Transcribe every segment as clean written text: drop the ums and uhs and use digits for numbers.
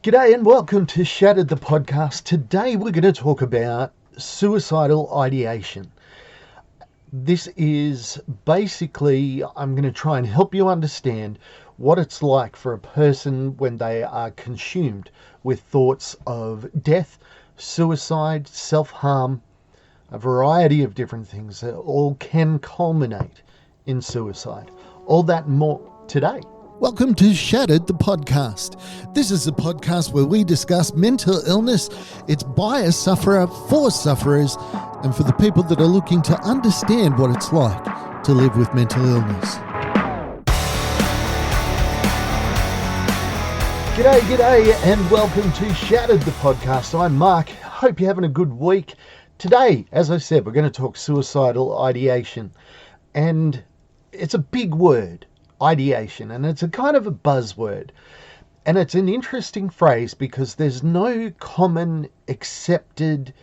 G'day and welcome to Shattered the podcast. Today we're going to talk about suicidal ideation. This is basically, I'm going to try and help you understand what it's like for a person when they are consumed with thoughts of death, suicide, self-harm, a variety of different things that all can culminate in suicide. All that and more today. Welcome to Shattered the podcast. This is a podcast where we discuss mental illness. It's by a sufferer, for sufferers, and for the people that are looking to understand what it's like to live with mental illness. G'day, and welcome to Shattered the podcast. I'm Mark. Hope you're having a good week. Today, as I said, we're going to talk suicidal ideation. And it's a big word. Ideation, and it's a kind of a buzzword, and it's an interesting phrase because there's no common accepted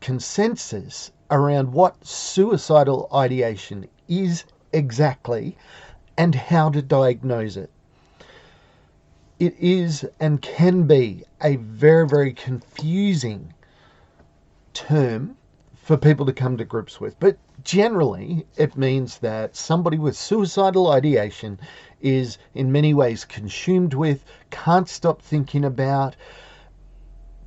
consensus around what suicidal ideation is exactly and how to diagnose it. It is and can be a very, very confusing term for people to come to grips with, but generally it means that somebody with suicidal ideation is in many ways consumed with, can't stop thinking about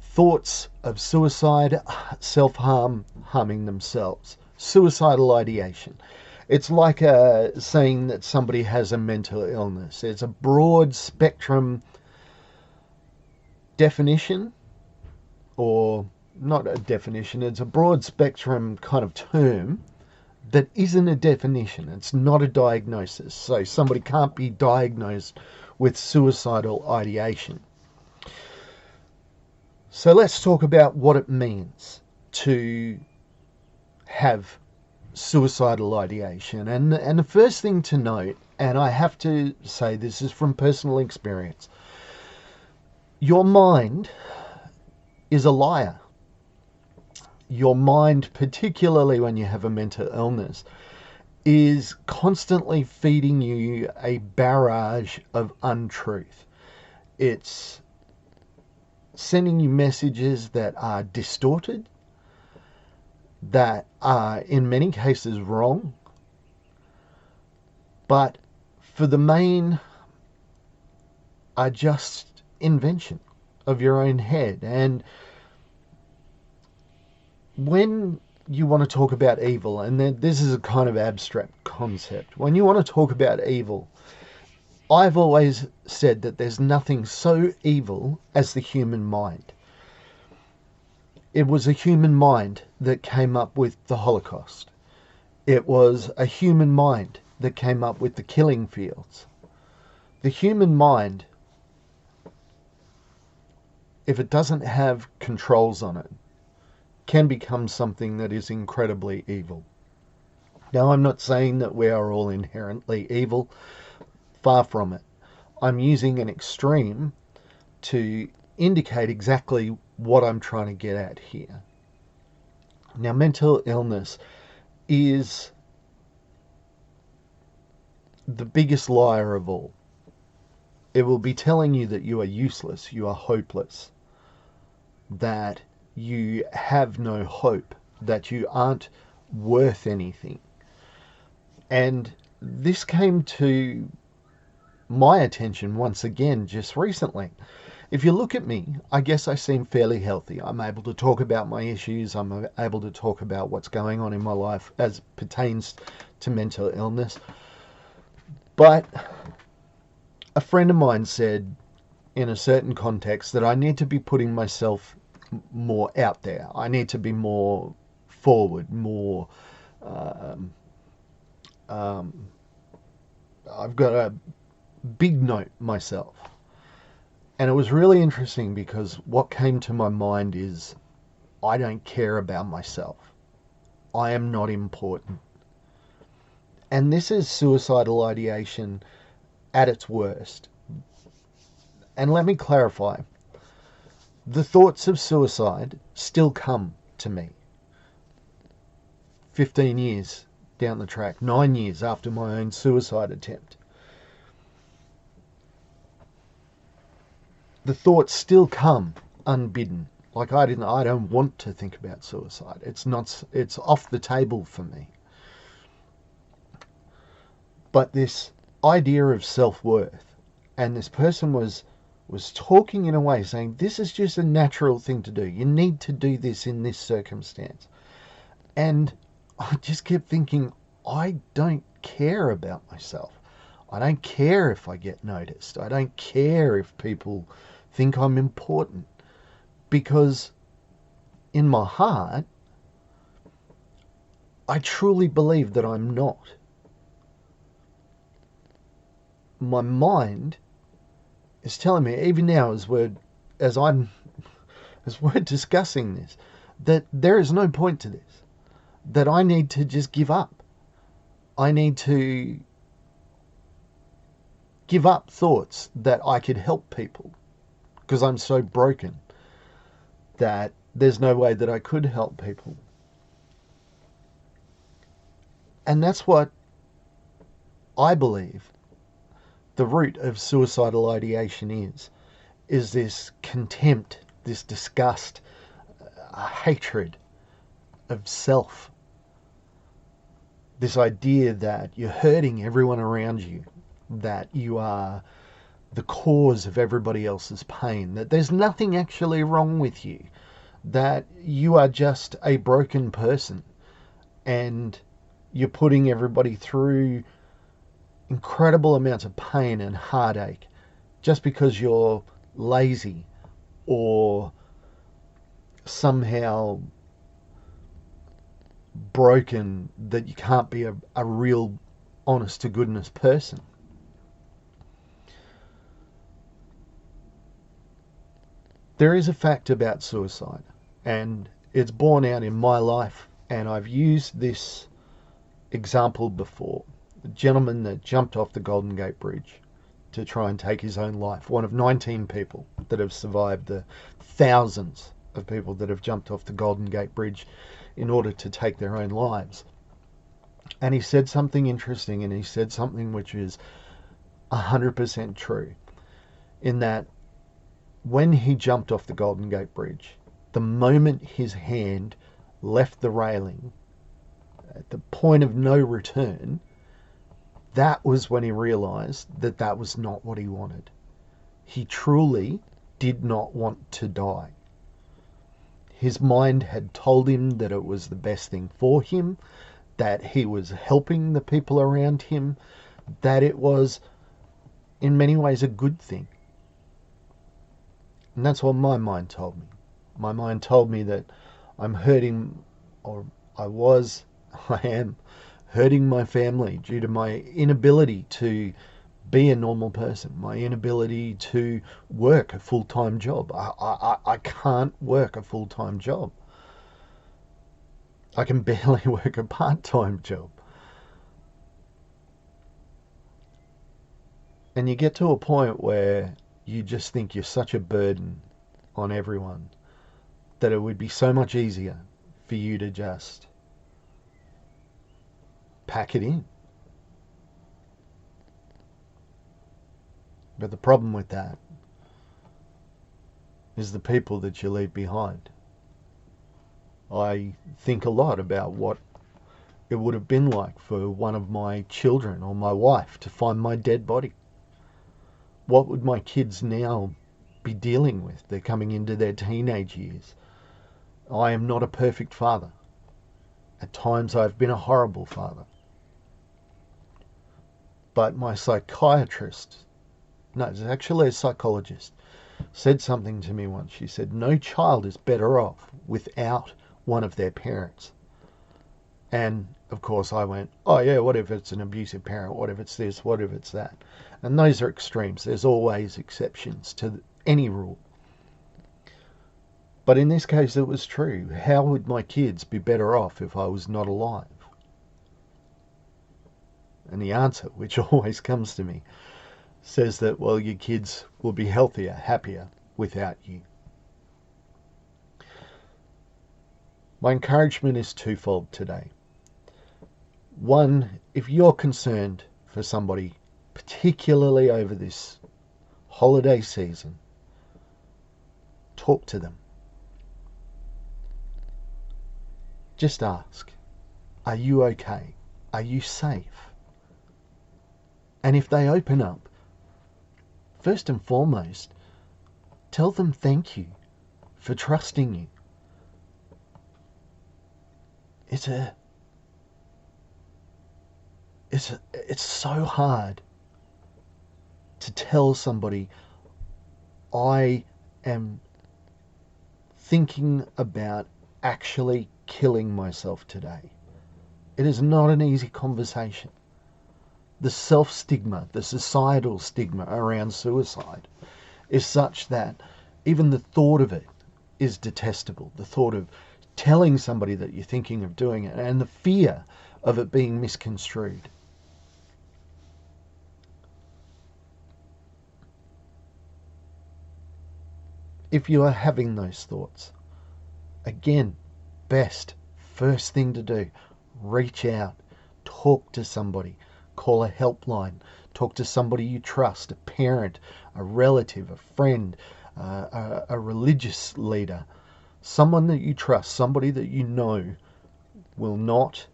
thoughts of suicide, self-harm, harming themselves. Suicidal ideation. It's like saying that somebody has a mental illness. It's a broad spectrum definition, or not a definition, it's a broad spectrum kind of term that isn't a definition. It's not a diagnosis. So somebody can't be diagnosed with suicidal ideation. So let's talk about what it means to have suicidal ideation. And the first thing to note, and I have to say this is from personal experience, your mind is a liar. Your mind, particularly when you have a mental illness, is constantly feeding you a barrage of untruth. It's sending you messages that are distorted, that are in many cases wrong, but for the main are just invention of your own head. And when you want to talk about evil, and this is a kind of abstract concept, when you want to talk about evil, I've always said that there's nothing so evil as the human mind. It was a human mind that came up with the Holocaust. It was a human mind that came up with the killing fields. The human mind, if it doesn't have controls on it, can become something that is incredibly evil. Now, I'm not saying that we are all inherently evil. Far from it. I'm using an extreme to indicate exactly what I'm trying to get at here. Now, mental illness is the biggest liar of all. It will be telling you that you are useless, you are hopeless, that you have no hope, that you aren't worth anything. And this came to my attention once again just recently. If you look at me, I guess I seem fairly healthy. I'm able to talk about my issues. I'm able to talk about what's going on in my life as pertains to mental illness. But a friend of mine said in a certain context that I need to be putting myself more out there. I need to be more forward, more I've got a big note myself. And it was really interesting because what came to my mind is I don't care about myself. I am not important. And this is suicidal ideation at its worst. And let me clarify. The thoughts of suicide still come to me. 15 years down the track, 9 years after my own suicide attempt. the thoughts still come unbidden. Like I don't want to think about suicide. It's off the table for me. But this idea of self-worth, and this person was talking in a way saying this is just a natural thing to do. You need to do this in this circumstance. And I just kept thinking, I don't care about myself. I don't care if I get noticed. I don't care if people think I'm important. Because in my heart, I truly believe that I'm not. My mind is telling me, even now as we're discussing this, that there is no point to this. That I need to just give up. I need to give up thoughts that I could help people, because I'm so broken that there's no way that I could help people. And that's what I believe the root of suicidal ideation is this contempt, this disgust, hatred of self. This idea that you're hurting everyone around you, that you are the cause of everybody else's pain, that there's nothing actually wrong with you, that you are just a broken person and you're putting everybody through incredible amounts of pain and heartache just because you're lazy or somehow broken, that you can't be a real honest to goodness person. There is a fact about suicide, and it's borne out in my life, and I've used this example before. The gentleman that jumped off the Golden Gate Bridge to try and take his own life, one of 19 people that have survived the thousands of people that have jumped off the Golden Gate Bridge in order to take their own lives. And he said something interesting, and he said something which is 100% true, in that when he jumped off the Golden Gate Bridge, the moment his hand left the railing, at the point of no return, that was when he realized that that was not what he wanted. He truly did not want to die. His mind had told him that it was the best thing for him, that he was helping the people around him, that it was in many ways a good thing. And that's what my mind told me. My mind told me that I'm hurting, or I am hurting my family due to my inability to be a normal person, my inability to work a full-time job. I can't work a full-time job. I can barely work a part-time job. And you get to a point where you just think you're such a burden on everyone that it would be so much easier for you to just pack it in. But the problem with that is the people that you leave behind. I think a lot about what it would have been like for one of my children or my wife to find my dead body. What would my kids now be dealing with? They're coming into their teenage years. I am not a perfect father. At times I've been a horrible father. But my psychiatrist, no, it's actually a psychologist, said something to me once. She said, no child is better off without one of their parents. And of course I went, oh yeah, what if it's an abusive parent? What if it's this? What if it's that? And those are extremes. There's always exceptions to any rule. But in this case, it was true. How would my kids be better off if I was not alive? And the answer, which always comes to me, says that, well, your kids will be healthier, happier without you. My encouragement is twofold today. One, if you're concerned for somebody, particularly over this holiday season, talk to them. Just ask, are you okay? Are you safe? And if they open up, first and foremost, tell them thank you for trusting you. It's so hard to tell somebody, I am thinking about actually killing myself today. It is not an easy conversation. The self-stigma, the societal stigma around suicide is such that even the thought of it is detestable. The thought of telling somebody that you're thinking of doing it, and the fear of it being misconstrued. If you are having those thoughts, again, first thing to do, reach out, talk to somebody, call a helpline, talk to somebody you trust, a parent, a relative, a friend, a religious leader, someone that you trust, somebody that you know will not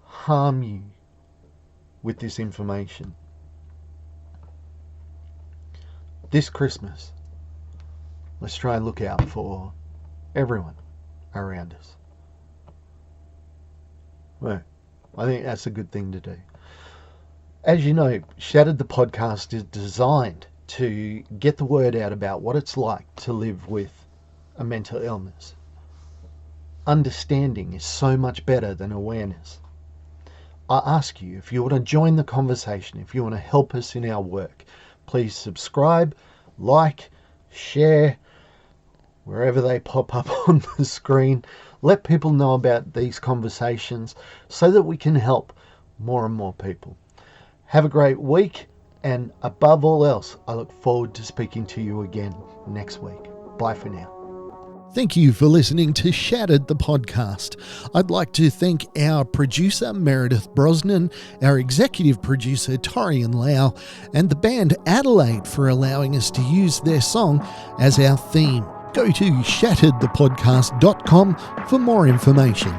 harm you with this information. This Christmas, let's try and look out for everyone around us. Well, I think that's a good thing to do. As you know, Shattered the podcast is designed to get the word out about what it's like to live with a mental illness. Understanding is so much better than awareness. I ask you, if you want to join the conversation, if you want to help us in our work, please subscribe, like, share, wherever they pop up on the screen. Let people know about these conversations so that we can help more and more people. Have a great week, and above all else, I look forward to speaking to you again next week. Bye for now. Thank you for listening to Shattered the podcast. I'd like to thank our producer, Meredith Brosnan, our executive producer, Torian Lau, and the band Adelaide for allowing us to use their song as our theme. Go to shatteredthepodcast.com for more information.